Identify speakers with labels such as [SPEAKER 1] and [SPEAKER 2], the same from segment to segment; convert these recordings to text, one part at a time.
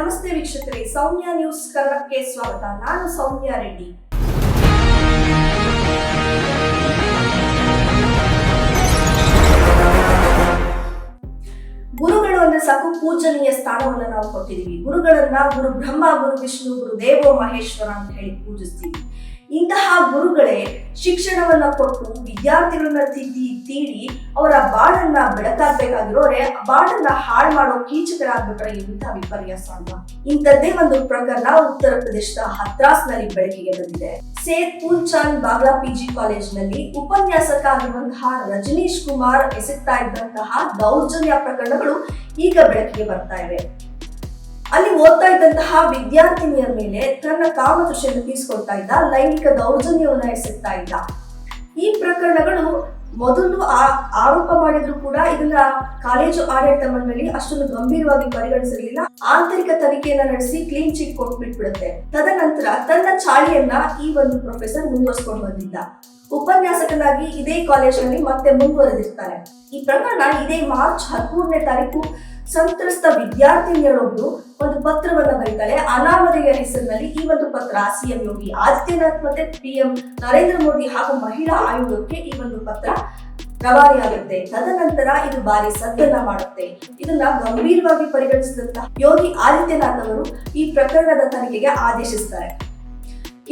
[SPEAKER 1] ನಮಸ್ತೆ ವೀಕ್ಷಕರೇ, ಸೌಮ್ಯ ನ್ಯೂಸ್ ಕನ್ನಡಕ್ಕೆ ಸ್ವಾಗತ. ನಾನು ಸೌಮ್ಯ ರೆಡ್ಡಿ. ಗುರುಗಳು ಅಂದ್ರೆ ಸಾಕು ಪೂಜನೀಯ ಸ್ಥಾನವನ್ನು ನಾವು ಕೊಟ್ಟಿದ್ದೀವಿ. ಗುರುಗಳನ್ನ ಗುರು ಬ್ರಹ್ಮ, ಗುರು ವಿಷ್ಣು, ಗುರು ದೇವೋ ಮಹೇಶ್ವರ ಅಂತ ಹೇಳಿ ಪೂಜಿಸ್ತೀವಿ. ಇಂತಹ ಗುರುಗಳೇ ಶಿಕ್ಷಣವನ್ನ ಕೊಟ್ಟು ವಿದ್ಯಾರ್ಥಿಗಳನ್ನ ತೀಡಿ ಅವರ ಬಾಳನ್ನ ಬೆಳಕಾಗಬೇಕಾಗಿರೋರೆ ಬಾಳನ್ನ ಹಾಳು ಮಾಡೋ ಕೀಚಕರಾಗ್ಬಿಟ್ರೆ ಇಂಥ ವಿಪರ್ಯಾಸ ಅಲ್ವಾ? ಇಂಥದ್ದೇ ಒಂದು ಪ್ರಕರಣ ಉತ್ತರ ಪ್ರದೇಶದ ಹತ್ರಾಸ್ನಲ್ಲಿ ಬೆಳಕಿಗೆ ಬಂದಿದೆ. ಸೇತ್ ಫೂಲ್ಚಂದ್ ಬಾಗ್ಲಾ PG ಕಾಲೇಜಿನಲ್ಲಿ ಉಪನ್ಯಾಸಕ ಆಗಿರುವಂತಹ ರಜನೀಶ್ ಕುಮಾರ್ ಎಸಗ್ತಾ ಇದ್ದಂತಹ ದೌರ್ಜನ್ಯ ಪ್ರಕರಣಗಳು ಈಗ ಬೆಳಕಿಗೆ ಬರ್ತಾ ಇವೆ. ಅಲ್ಲಿ ಓದ್ತಾ ಇದ್ದಂತಹ ವಿದ್ಯಾರ್ಥಿನಿಯರ ಮೇಲೆ ತನ್ನ ಕಾಮತೃಷೆಯನ್ನು ತೀರಿಸಿಕೊಳ್ತಾ ಇದ್ದ, ಲೈಂಗಿಕ ದೌರ್ಜನ್ಯವನ್ನ ಎಸಗ್ತಾ ಇದ್ದ. ಈ ಪ್ರಕರಣಗಳು ಮೊದಲು ಆರೋಪ ಮಾಡಿದ್ರು ಕೂಡ ಇದನ್ನ ಕಾಲೇಜು ಆಡಳಿತ ಮಂಡಳಿ ಅಷ್ಟೊಂದು ಗಂಭೀರವಾಗಿ ಪರಿಗಣಿಸಿರಲಿಲ್ಲ. ಆಂತರಿಕ ತನಿಖೆಯನ್ನ ನಡೆಸಿ ಕ್ಲೀನ್ ಚಿಟ್ ಕೊಟ್ಬಿಟ್ಬಿಡುತ್ತೆ. ತದನಂತರ ತನ್ನ ಚಾಳಿಯನ್ನ ಈ ಒಂದು ಪ್ರೊಫೆಸರ್ ಮುಂದುವರಿಸಿಕೊಂಡು ಬಂದಿದ್ದ. ಉಪನ್ಯಾಸಕನಾಗಿ ಇದೇ ಕಾಲೇಜಿನಲ್ಲಿ ಮತ್ತೆ ಮುಂದುವರೆದಿರ್ತಾರೆ. ಈ ಪ್ರಕರಣ ಇದೇ ಮಾರ್ಚ್ 13ನೇ ತಾರೀಕು ಸಂತ್ರಸ್ತ ವಿದ್ಯಾರ್ಥಿನಿಯರೊಬ್ಬರು ಒಂದು ಪತ್ರವನ್ನ ಬರೀತಾಳೆ. ಅನಾಮಧೇಯ ಹೆಸರಿನಲ್ಲಿ ಈ ಒಂದು ಪತ್ರ CM ಯೋಗಿ ಆದಿತ್ಯನಾಥ್ ಮತ್ತೆ PM ನರೇಂದ್ರ ಮೋದಿ ಹಾಗೂ ಮಹಿಳಾ ಆಯೋಗಕ್ಕೆ ಈ ಒಂದು ಪತ್ರ ರವಾನೆಯಾಗುತ್ತೆ. ತದನಂತರ ಇದು ಭಾರಿ ಸದ್ದನ್ನ ಮಾಡುತ್ತೆ. ಇದನ್ನ ಗಂಭೀರವಾಗಿ ಪರಿಗಣಿಸಿದಂತಹ ಯೋಗಿ ಆದಿತ್ಯನಾಥ್ ಅವರು ಈ ಪ್ರಕರಣದ ತನಿಖೆಗೆ ಆದೇಶಿಸ್ತಾರೆ.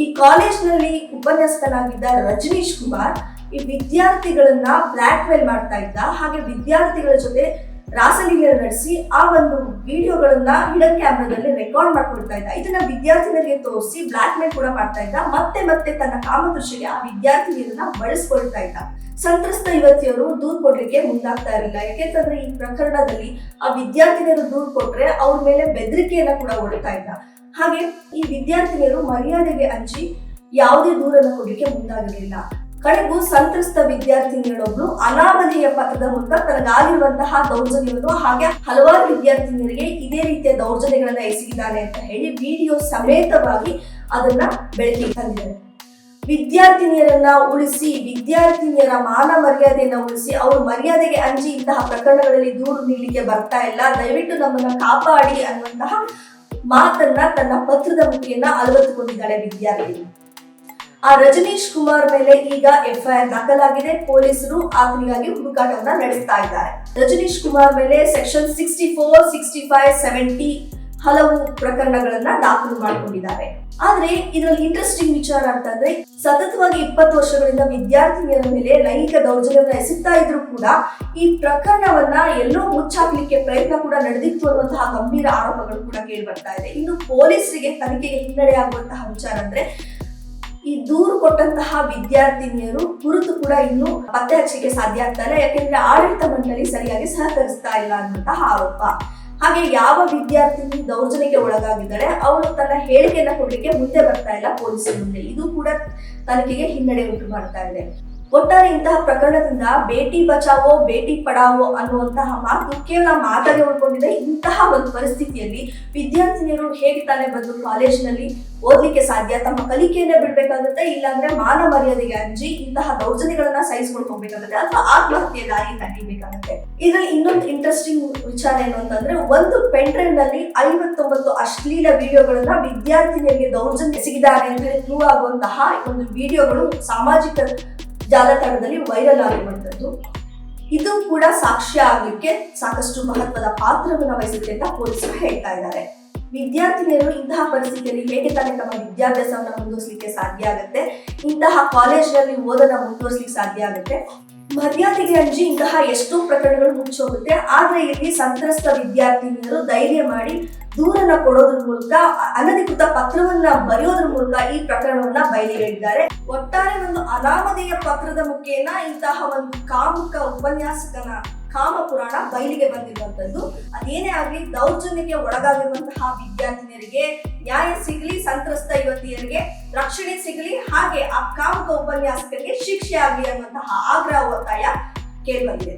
[SPEAKER 1] ಈ ಕಾಲೇಜಿನಲ್ಲಿ ಉಪನ್ಯಾಸಕನಾಗಿದ್ದ ರಜನೀಶ್ ಕುಮಾರ್ ಈ ವಿದ್ಯಾರ್ಥಿಗಳನ್ನ ಬ್ಲಾಕ್ ಮೇಲ್ ಮಾಡ್ತಾ ಇದ್ದ. ಹಾಗೆ ವಿದ್ಯಾರ್ಥಿಗಳ ಜೊತೆ ರಾಸಲೀಲೆ ನಡೆಸಿ ಆ ಒಂದು ವಿಡಿಯೋಗಳನ್ನ ಹಿಡನ್ ಕ್ಯಾಮ್ರಾದಲ್ಲಿ ರೆಕಾರ್ಡ್ ಮಾಡ್ಕೊಳ್ತಾ ಇದ್ದ. ಇದನ್ನ ವಿದ್ಯಾರ್ಥಿನಿಯರಿಗೆ ತೋರಿಸಿ ಬ್ಲಾಕ್ ಮೇಲ್ ಕೂಡ ಮಾಡ್ತಾ ಇದ್ದ. ಮತ್ತೆ ತನ್ನ ಕಾಮದೃಷ್ಟಿಗೆ ಆ ವಿದ್ಯಾರ್ಥಿನಿಯರನ್ನ ಬಳಸ್ಕೊಳ್ತಾ ಇದ್ದ. ಸಂತ್ರಸ್ತ ಯುವತಿಯರು ದೂರು ಕೊಡ್ಲಿಕ್ಕೆ ಮುಂದಾಗ್ತಾ ಇರಲಿಲ್ಲ. ಯಾಕೆಂತಂದ್ರೆ ಈ ಪ್ರಕರಣದಲ್ಲಿ ಆ ವಿದ್ಯಾರ್ಥಿನಿಯರು ದೂರು ಕೊಟ್ರೆ ಅವ್ರ ಮೇಲೆ ಬೆದರಿಕೆಯನ್ನ ಕೂಡ ಒಡ್ತಾ ಇದ್ದ. ಹಾಗೆ ಈ ವಿದ್ಯಾರ್ಥಿನಿಯರು ಮರ್ಯಾದೆಗೆ ಅಂಜಿ ಯಾವುದೇ ದೂರನ್ನು ಕೊಡ್ಲಿಕ್ಕೆ ಮುಂದಾಗಿರಲಿಲ್ಲ. ಕಡೆಗೂ ಸಂತ್ರಸ್ತ ವಿದ್ಯಾರ್ಥಿನಿಯರೊಬ್ರು ಅನಾಮಧೇಯ ಪತ್ರದ ಮೂಲಕ ತನಗಾಗಿರುವಂತಹ ದೌರ್ಜನ್ಯವನ್ನು ಹಾಗೆ ಹಲವಾರು ವಿದ್ಯಾರ್ಥಿನಿಯರಿಗೆ ಇದೇ ರೀತಿಯ ದೌರ್ಜನ್ಯಗಳನ್ನ ಎಸಗಿದ್ದಾನೆ ಅಂತ ಹೇಳಿ ವಿಡಿಯೋ ಸಮೇತವಾಗಿ ಅದನ್ನ ಬೆಳಕಿಗೆ ತಂದಿದ್ದಾರೆ. ವಿದ್ಯಾರ್ಥಿನಿಯರನ್ನ ಉಳಿಸಿ, ವಿದ್ಯಾರ್ಥಿನಿಯರ ಮಾನ ಮರ್ಯಾದೆಯನ್ನ ಉಳಿಸಿ, ಅವ್ರ ಮರ್ಯಾದೆಗೆ ಅಂಜಿ ಇಂತಹ ಪ್ರಕರಣಗಳಲ್ಲಿ ದೂರು ನೀಡಲಿಕ್ಕೆ ಬರ್ತಾ ಇಲ್ಲ, ದಯವಿಟ್ಟು ನಮ್ಮನ್ನ ಕಾಪಾಡಿ ಅನ್ನುವಂತಹ ಮಾತನ್ನ ತನ್ನ ಪತ್ರದ ಮುಖೇನ ಅಳವಡಿಸಿಕೊಂಡಿದ್ದಾಳೆ ವಿದ್ಯಾರ್ಥಿನಿ. ಆ ರಜನೀಶ್ ಕುಮಾರ್ ಮೇಲೆ ಈಗ FIR ದಾಖಲಾಗಿದೆ. ಪೊಲೀಸರು ಆತನಿಗಾಗಿ ಹುಡುಕಾಟವನ್ನ ನಡೆಸ್ತಾ ಇದ್ದಾರೆ. ರಜನೀಶ್ ಕುಮಾರ್ ಮೇಲೆ ಸೆಕ್ಷನ್ 64, 65, 70 ಹಲವು ಪ್ರಕರಣಗಳನ್ನ ದಾಖಲು ಮಾಡಿಕೊಂಡಿದ್ದಾರೆ. ಆದ್ರೆ ಇದರಲ್ಲಿ ಇಂಟ್ರೆಸ್ಟಿಂಗ್ ವಿಚಾರ ಅಂತಂದ್ರೆ ಸತತವಾಗಿ 20 ವರ್ಷಗಳಿಂದ ವಿದ್ಯಾರ್ಥಿನಿಯರ ಮೇಲೆ ಲೈಂಗಿಕ ದೌರ್ಜನ್ಯವನ್ನ ಎಸಗ್ತಾ ಇದ್ರು ಕೂಡ ಈ ಪ್ರಕರಣವನ್ನ ಎಲ್ಲೋ ಮುಚ್ಚಾಕ್ಲಿಕ್ಕೆ ಪ್ರಯತ್ನ ಕೂಡ ನಡೆದಿತ್ತು ಅನ್ನುವಂತಹ ಗಂಭೀರ ಆರೋಪಗಳು ಕೂಡ ಕೇಳಿ ಬರ್ತಾ ಇದೆ. ಇನ್ನು ಪೊಲೀಸರಿಗೆ ತನಿಖೆಗೆ ಹಿನ್ನಡೆ ಆಗುವಂತಹ ವಿಚಾರ ಅಂದ್ರೆ ಈ ದೂರು ಕೊಟ್ಟಂತಹ ವಿದ್ಯಾರ್ಥಿನಿಯರು ಗುರುತು ಕೂಡ ಇನ್ನು ಪತ್ತೆ ಹಚ್ಚಲಿಕ್ಕೆ ಸಾಧ್ಯ ಆಗ್ತಾ ಇಲ್ಲ. ಯಾಕೆಂದ್ರೆ ಆಡಳಿತ ಮಂಡಳಿ ಸರಿಯಾಗಿ ಸಹಕರಿಸ್ತಾ ಇಲ್ಲ ಅನ್ನುವಂತಹ ಆರೋಪ. ಹಾಗೆ ಯಾವ ವಿದ್ಯಾರ್ಥಿನಿ ದೌರ್ಜನ್ಯಕ್ಕೆ ಒಳಗಾಗಿದ್ದಾಳೆ ಅವಳು ತನ್ನ ಹೇಳಿಕೆಯನ್ನ ಕೊಡ್ಲಿಕ್ಕೆ ಮುಂದೆ ಬರ್ತಾ ಇಲ್ಲ ಪೊಲೀಸರ ಮುಂದೆ. ಇದು ಕೂಡ ತನಿಖೆಗೆ ಹಿನ್ನಡೆ ಉಂಟು ಮಾಡ್ತಾ ಇದೆ. ಒಟ್ಟಾರೆ ಇಂತಹ ಪ್ರಕರಣದಿಂದ ಬೇಟಿ ಬಚಾವೋ ಬೇಟಿ ಪಡಾವೋ ಅನ್ನುವಂತಹ ಮಾತು ಕೇವಲ ಮಾತಾಡಿ ಉಳ್ಕೊಂಡಿದೆ. ಇಂತಹ ಒಂದು ಪರಿಸ್ಥಿತಿಯಲ್ಲಿ ವಿದ್ಯಾರ್ಥಿನಿಯರು ಹೇಗೆ ತಾನೇ ಬಂದು ಕಾಲೇಜಿನಲ್ಲಿ ಓದ್ಲಿಕ್ಕೆ ಸಾಧ್ಯ? ತಮ್ಮ ಕಲಿಕೆಯನ್ನೇ ಬಿಡ್ಬೇಕಾಗುತ್ತೆ, ಇಲ್ಲಾಂದ್ರೆ ಮಾನ ಮರ್ಯಾದೆಗೆ ಅಂಜಿ ಇಂತಹ ದೌರ್ಜನ್ಯಗಳನ್ನ ಸಹಿಸ್ಕೊಂಡು ಹೋಗ್ಬೇಕಾಗುತ್ತೆ ಅಥವಾ ಆತ್ಮಹತ್ಯೆ ದಾರಿಯಿಂದ ಹಿಡಿಬೇಕಾಗುತ್ತೆ. ಇದರಲ್ಲಿ ಇನ್ನೊಂದು ಇಂಟ್ರೆಸ್ಟಿಂಗ್ ವಿಚಾರ ಏನು ಅಂತಂದ್ರೆ ಒಂದು ಪೆನ್ಡ್ರೈವ್ ನಲ್ಲಿ 59 ಅಶ್ಲೀಲ ವಿಡಿಯೋಗಳನ್ನ ವಿದ್ಯಾರ್ಥಿನಿಯರಿಗೆ ದೌರ್ಜನ್ಯ ಎಸಗಿದ್ದಾರೆ ಅಂತ ಹೇಳಿ ಪ್ರೂವ್ ಆಗುವಂತಹ ಒಂದು ವಿಡಿಯೋಗಳು ಸಾಮಾಜಿಕ ಜಾಲತಾಣದಲ್ಲಿ ವೈರಲ್ ಆಗಿರುವಂತದ್ದು. ಇದು ಕೂಡ ಸಾಕ್ಷ್ಯ ಆಗ್ಲಿಕ್ಕೆ ಸಾಕಷ್ಟು ಮಹತ್ವದ ಪಾತ್ರವನ್ನು ವಹಿಸುತ್ತೆ ಅಂತ ಪೊಲೀಸರು ಹೇಳ್ತಾ ಇದ್ದಾರೆ. ವಿದ್ಯಾರ್ಥಿನಿಯರು ಇಂತಹ ಪರಿಸ್ಥಿತಿಯಲ್ಲಿ ಹೇಗೆ ತಾನೇ ತಮ್ಮ ವಿದ್ಯಾಭ್ಯಾಸವನ್ನ ಮುಂದುವರಿಸಲಿಕ್ಕೆ ಸಾಧ್ಯ ಆಗುತ್ತೆ? ಇಂತಹ ಕಾಲೇಜಿನಲ್ಲಿ ಓದನ್ನ ಮುಂದುವರಿಸಲಿಕ್ಕೆ ಸಾಧ್ಯ ಆಗುತ್ತೆ? ಮರ್ಯಾದೆಗೆ ಅಂಜಿ ಇಂತಹ ಎಷ್ಟೋ ಪ್ರಕರಣಗಳು ಮುಚ್ಚೋಗುತ್ತೆ. ಆದ್ರೆ ಇಲ್ಲಿ ಸಂತ್ರಸ್ತ ವಿದ್ಯಾರ್ಥಿನಿಯರು ಧೈರ್ಯ ಮಾಡಿ ದೂರನ್ನ ಕೊಡೋದ್ರ ಮೂಲಕ, ಅನಧಿಕೃತ ಪತ್ರವನ್ನ ಬರೆಯೋದ್ರ ಮೂಲಕ ಈ ಪ್ರಕರಣವನ್ನ ಬಯಲಿಗೆಳಿದ್ದಾರೆ. ಒಟ್ಟಾರೆ ಒಂದು ಅನಾಮಧೇಯ ಪತ್ರದ ಮುಖೇನ ಇಂತಹ ಒಂದು ಕಾಮುಕ ಉಪನ್ಯಾಸಕನ ಕಾಮ ಪುರಾಣ ಬಯಲಿಗೆ ಬಂದಿರುವಂತದ್ದು. ಅದೇನೇ ಆಗ್ಲಿ ದೌರ್ಜನ್ಯಕ್ಕೆ ಒಳಗಾಗಿರುವಂತಹ ವಿದ್ಯಾರ್ಥಿನಿಯರಿಗೆ ನ್ಯಾಯ ಸಿಗಲಿ, ಸಂತ್ರಸ್ತ ಯುವತಿಯರಿಗೆ ರಕ್ಷಣೆ ಸಿಗಲಿ, ಹಾಗೆ ಆ ಕಾಮುಕ ಉಪನ್ಯಾಸಕರಿಗೆ ಶಿಕ್ಷೆ ಆಗಲಿ ಅನ್ನುವಂತಹ ಆಗ್ರಹ ಒತ್ತಾಯ ಕೇಳಿಬಂದಿದೆ.